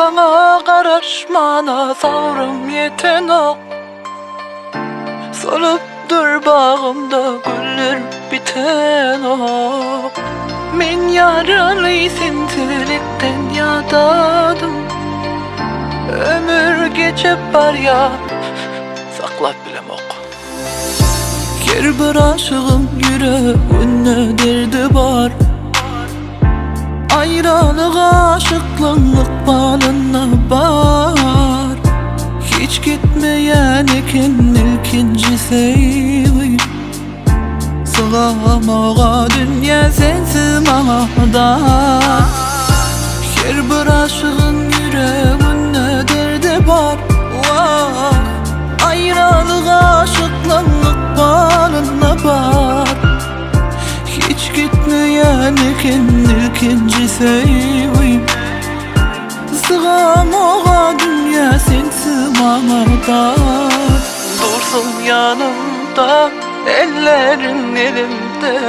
Sana karışmana savrım yeten ok. Solup bağımda güller biten ok. Men yaralı sintilikten yadadım. Ömür geçip var ya, saklap bilem ok. Her bir aşığım yüreğine derdi var. Ayrılık aşıklık balına var. Hiç gitmeyen iken ilkinci sevgi. Sığamağa dünya sensiz mağda. Her bir aşığın yüreğine derdi var. Ayrılık aşıklık balına var. Hiç gitmeyen iken ilkinci sevgi. Sığamağa dünya sensiz mağda. Dursun yanımda, ellerin elimde.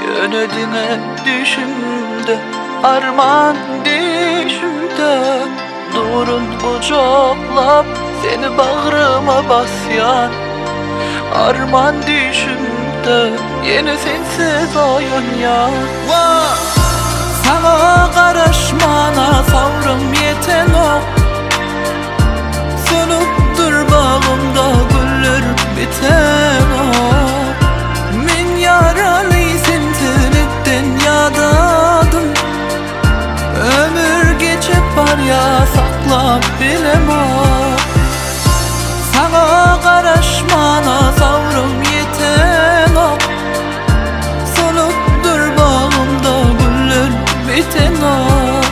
Yönedine düşümde, arman düşümde. Durun kucaklap, seni bağrıma basyan. Arman düşümde, yeni sensiz oyun ya. Sana karışmana savrım yeten ok. Solup bağımda güller biten ok. Men yaralı sintilikten yadadım. Ömür geçip var ya, saklap bilem ok. Sana karışmana savrım yeten ok. Solup bağımda güller biten ok.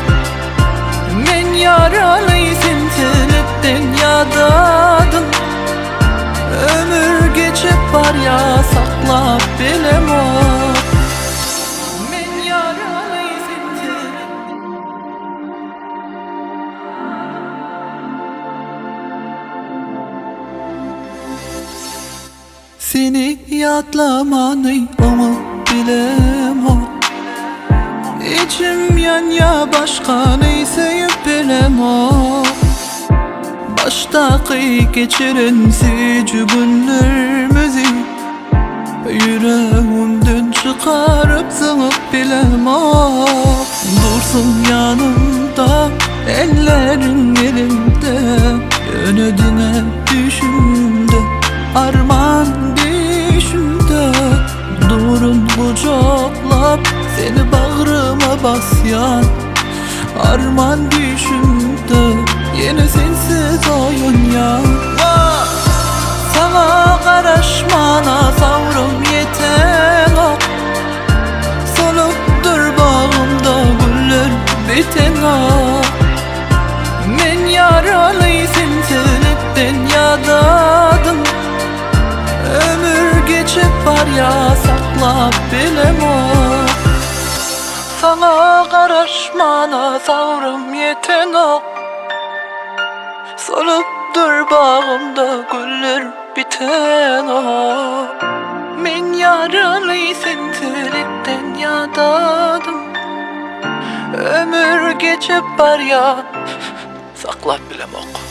Men yaralı sintilikten yadadım. Ömür geçip var ya, saklap bilem ok. Men yaralı sintilikten. Seni yadlamanı umut bilem ok. İçim ya başka neyse bilem ok. Baştaki geçirensi cübünlerimizi yüreğimden çıkarıp zıngıp bilem ok. Dursun yanımda, ellerin elimde. Yönedine düşümde, arman düşümde. Durun kucaklap, seni bağrıma basyan. Arman düşümde, yeni sensiz oyun ya. Sana karışmana savrım yeten ok. Solup bağımda güller biten ok. Men yaralı sintilikten yadadım. Ömür geçip var ya, saklap bilem ok. Sana karışmana savrım yeten ok. Solup bağımda güller biten ok. Men yaralı sintilikten yadadım. Ömür geçip var ya, saklap bilem ok.